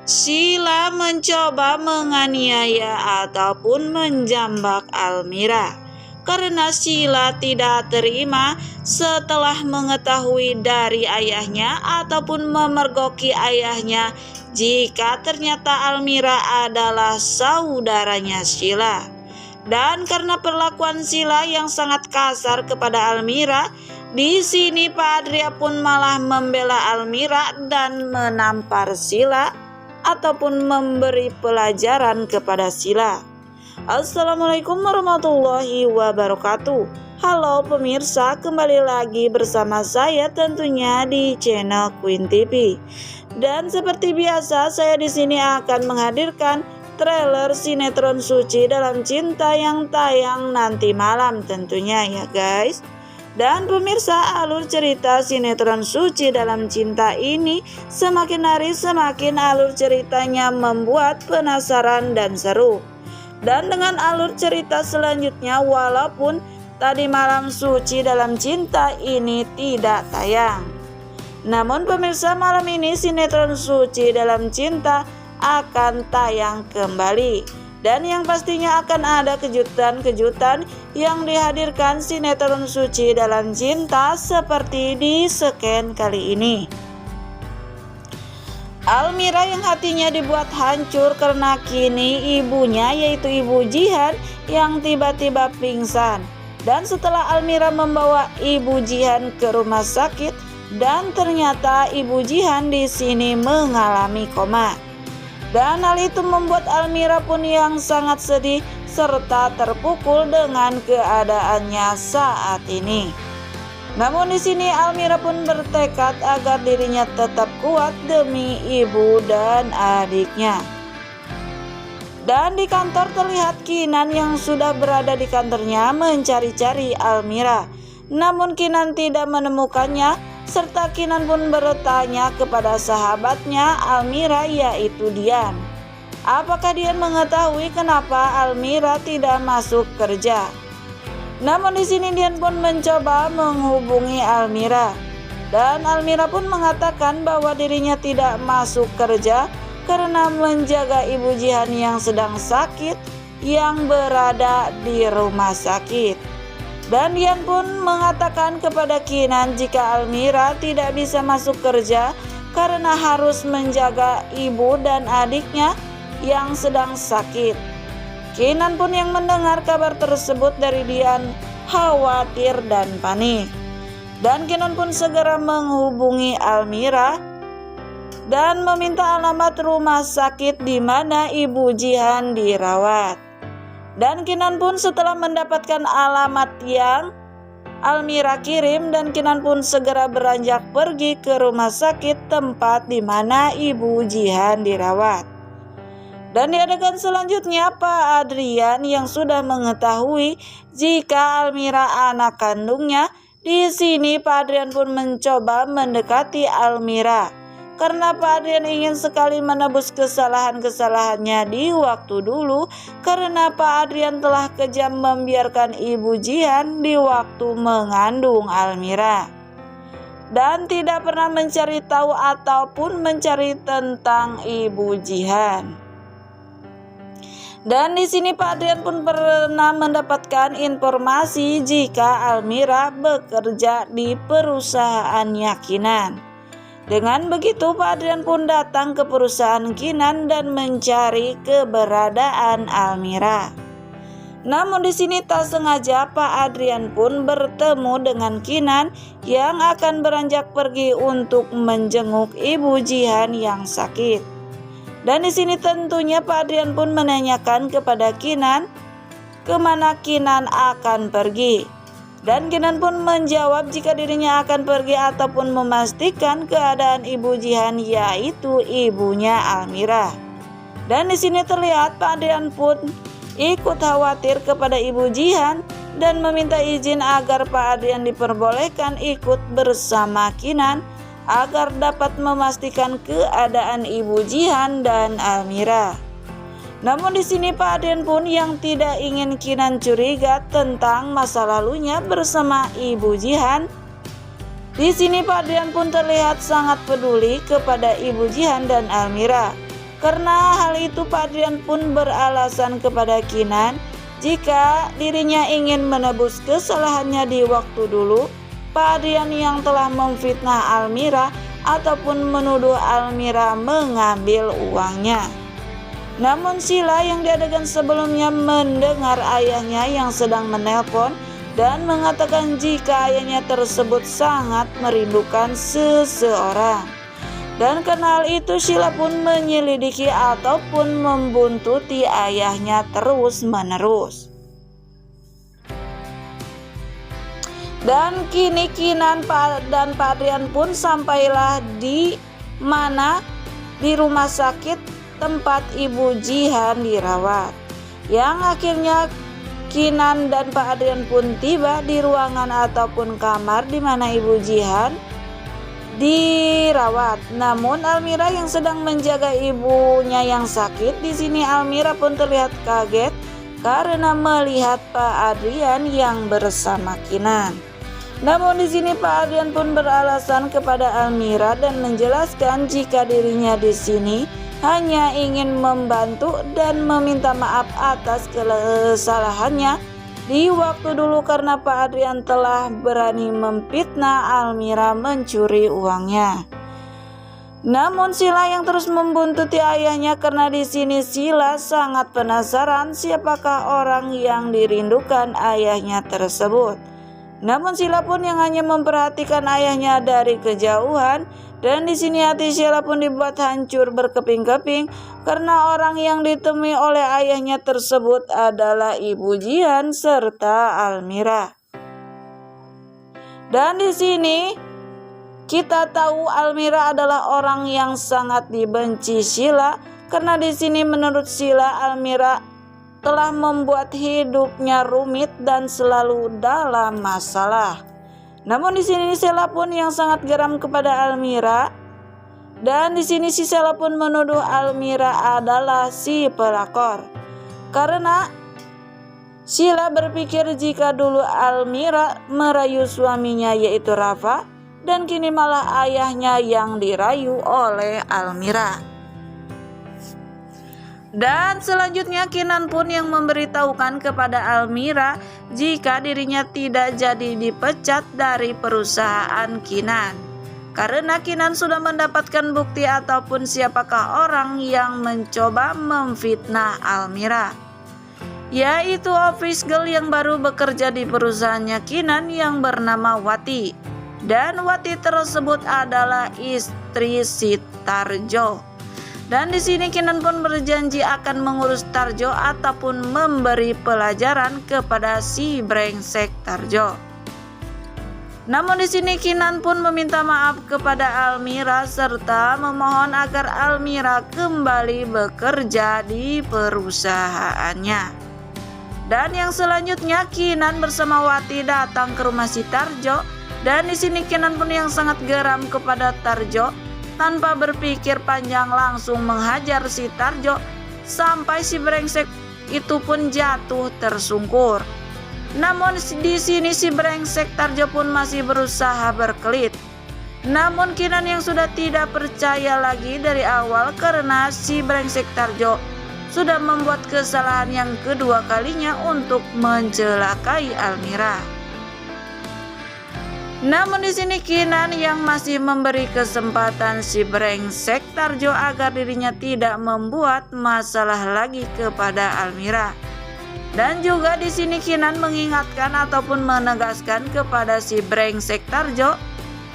Sila mencoba menganiaya ataupun menjambak Almira karena Sila tidak terima setelah mengetahui dari ayahnya ataupun memergoki ayahnya jika ternyata Almira adalah saudaranya Sila. Dan karena perlakuan Sila yang sangat kasar kepada Almira, di sini Pak Adria pun malah membela Almira dan menampar Sila ataupun memberi pelajaran kepada Sila. Assalamualaikum warahmatullahi wabarakatuh. Halo pemirsa, kembali lagi bersama saya tentunya di channel Queen TV. Dan seperti biasa, saya di sini akan menghadirkan trailer sinetron Suci Dalam Cinta yang tayang nanti malam tentunya ya guys. Dan pemirsa, alur cerita sinetron Suci Dalam Cinta ini semakin hari semakin alur ceritanya membuat penasaran dan seru. Dan dengan alur cerita selanjutnya, walaupun tadi malam Suci Dalam Cinta ini tidak tayang, namun pemirsa, malam ini sinetron Suci Dalam Cinta akan tayang kembali. Dan yang pastinya akan ada kejutan-kejutan yang dihadirkan sinetron Suci Dalam Cinta seperti di scan kali ini. Almira yang hatinya dibuat hancur karena kini ibunya yaitu Ibu Jihan yang tiba-tiba pingsan. Dan setelah Almira membawa Ibu Jihan ke rumah sakit dan ternyata Ibu Jihan di sini mengalami koma. Dan hal itu membuat Almira pun yang sangat sedih serta terpukul dengan keadaannya saat ini. Namun di sini Almira pun bertekad agar dirinya tetap kuat demi ibu dan adiknya. Dan di kantor terlihat Kinan yang sudah berada di kantornya mencari-cari Almira. Namun Kinan tidak menemukannya, serta Kinan pun bertanya kepada sahabatnya Almira yaitu Dian. Apakah Dian mengetahui kenapa Almira tidak masuk kerja? Namun di sini Dian pun mencoba menghubungi Almira. Dan Almira pun mengatakan bahwa dirinya tidak masuk kerja karena menjaga Ibu Jihan yang sedang sakit yang berada di rumah sakit. Dan Dian pun mengatakan kepada Kinan jika Almira tidak bisa masuk kerja karena harus menjaga ibu dan adiknya yang sedang sakit. Kinan pun yang mendengar kabar tersebut dari Dian khawatir dan panik. Dan Kinan pun segera menghubungi Almira dan meminta alamat rumah sakit di mana Ibu Jihan dirawat. Dan Kinan pun setelah mendapatkan alamat yang Almira kirim, dan Kinan pun segera beranjak pergi ke rumah sakit tempat di mana Ibu Jihan dirawat. Dan di adegan selanjutnya Pak Adrian yang sudah mengetahui jika Almira anak kandungnya, di sini Pak Adrian pun mencoba mendekati Almira karena Pak Adrian ingin sekali menebus kesalahan-kesalahannya di waktu dulu, karena Pak Adrian telah kejam membiarkan Ibu Jihan di waktu mengandung Almira dan tidak pernah mencari tahu ataupun mencari tentang Ibu Jihan. Dan di sini Pak Adrian pun pernah mendapatkan informasi jika Almira bekerja di perusahaannya Kinan. Dengan begitu Pak Adrian pun datang ke perusahaan Kinan dan mencari keberadaan Almira. Namun di sini tak sengaja Pak Adrian pun bertemu dengan Kinan yang akan beranjak pergi untuk menjenguk Ibu Jihan yang sakit. Dan di sini tentunya Pak Adrian pun menanyakan kepada Kinan kemana Kinan akan pergi. Dan Kinan pun menjawab jika dirinya akan pergi ataupun memastikan keadaan Ibu Jihan yaitu ibunya Almira. Dan di sini terlihat Pak Adrian pun ikut khawatir kepada Ibu Jihan dan meminta izin agar Pak Adrian diperbolehkan ikut bersama Kinan agar dapat memastikan keadaan Ibu Jihan dan Almira. Namun di sini Pak Adrian pun yang tidak ingin Kinan curiga tentang masa lalunya bersama Ibu Jihan. Di sini Pak Adrian pun terlihat sangat peduli kepada Ibu Jihan dan Almira, Karena hal itu Pak Adrian pun beralasan kepada Kinan jika dirinya ingin menebus kesalahannya di waktu dulu Pak Adrian yang telah memfitnah Almira ataupun menuduh Almira mengambil uangnya. Namun Sheila yang di adegan sebelumnya mendengar ayahnya yang sedang menelpon dan mengatakan jika ayahnya tersebut sangat merindukan seseorang. Dan karena hal itu Sheila pun menyelidiki ataupun membuntuti ayahnya terus-menerus. Dan kini Kinan dan Pak Adrian pun sampailah di mana? Di rumah sakit tempat Ibu Jihan dirawat. Yang akhirnya Kinan dan Pak Adrian pun tiba di ruangan ataupun kamar di mana Ibu Jihan dirawat. Namun Almira yang sedang menjaga ibunya yang sakit, di sini Almira pun terlihat kaget karena melihat Pak Adrian yang bersama Kinan. Namun di sini Pak Adrian pun beralasan kepada Almira dan menjelaskan jika dirinya di sini hanya ingin membantu dan meminta maaf atas kesalahannya di waktu dulu karena Pak Adrian telah berani memfitnah Almira mencuri uangnya. Namun Sheila yang terus membuntuti ayahnya karena di sini Sheila sangat penasaran siapakah orang yang dirindukan ayahnya tersebut. Namun Sheila pun yang hanya memperhatikan ayahnya dari kejauhan dan di sini hati Sheila pun dibuat hancur berkeping-keping karena orang yang ditemui oleh ayahnya tersebut adalah Ibu Jihan serta Almira. Dan di sini kita tahu Almira adalah orang yang sangat dibenci Sheila karena di sini menurut Sheila Almira telah membuat hidupnya rumit dan selalu dalam masalah. Namun di sini Sheila pun yang sangat geram kepada Almira dan di sini si Sheila pun menuduh Almira adalah si pelakor. Karena Sheila berpikir jika dulu Almira merayu suaminya yaitu Rafa dan kini malah ayahnya yang dirayu oleh Almira. Dan selanjutnya Kinan pun yang memberitahukan kepada Almira jika dirinya tidak jadi dipecat dari perusahaan Kinan. Karena Kinan sudah mendapatkan bukti ataupun siapakah orang yang mencoba memfitnah Almira. Yaitu office girl yang baru bekerja di perusahaannya Kinan yang bernama Wati. Dan Wati tersebut adalah istri si Tarjo. Dan di sini Kinan pun berjanji akan mengurus Tarjo ataupun memberi pelajaran kepada si brengsek Tarjo. Namun di sini Kinan pun meminta maaf kepada Almira serta memohon agar Almira kembali bekerja di perusahaannya. Dan yang selanjutnya Kinan bersama Wati datang ke rumah si Tarjo dan di sini Kinan pun yang sangat geram kepada Tarjo. Tanpa berpikir panjang langsung menghajar si Tarjo sampai si brengsek itu pun jatuh tersungkur. Namun di sini si brengsek Tarjo pun masih berusaha berkelit. Namun Kinan yang sudah tidak percaya lagi dari awal karena si brengsek Tarjo sudah membuat kesalahan yang kedua kalinya untuk mencelakai Almira. Namun di sini Kinan yang masih memberi kesempatan si brengsek Tarjo agar dirinya tidak membuat masalah lagi kepada Almira. Dan juga di sini Kinan mengingatkan ataupun menegaskan kepada si brengsek Tarjo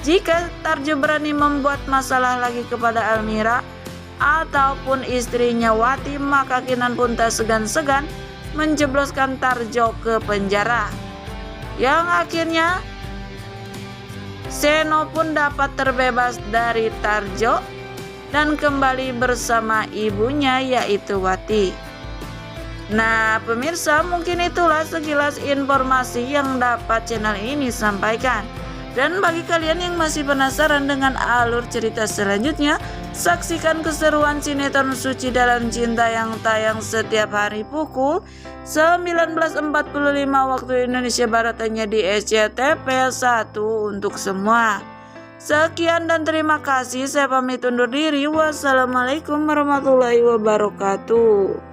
jika Tarjo berani membuat masalah lagi kepada Almira ataupun istrinya Wati, maka Kinan pun tak segan-segan menjebloskan Tarjo ke penjara. Yang akhirnya Seno pun dapat terbebas dari Tarjo dan kembali bersama ibunya yaitu Wati. Nah pemirsa, mungkin itulah sekilas informasi yang dapat channel ini sampaikan. Dan bagi kalian yang masih penasaran dengan alur cerita selanjutnya, saksikan keseruan sinetron Suci Dalam Cinta yang tayang setiap hari pukul 19.45 waktu Indonesia Barat hanya di SCTV 1 untuk semua. Sekian dan terima kasih. Saya pamit undur diri. Wassalamualaikum warahmatullahi wabarakatuh.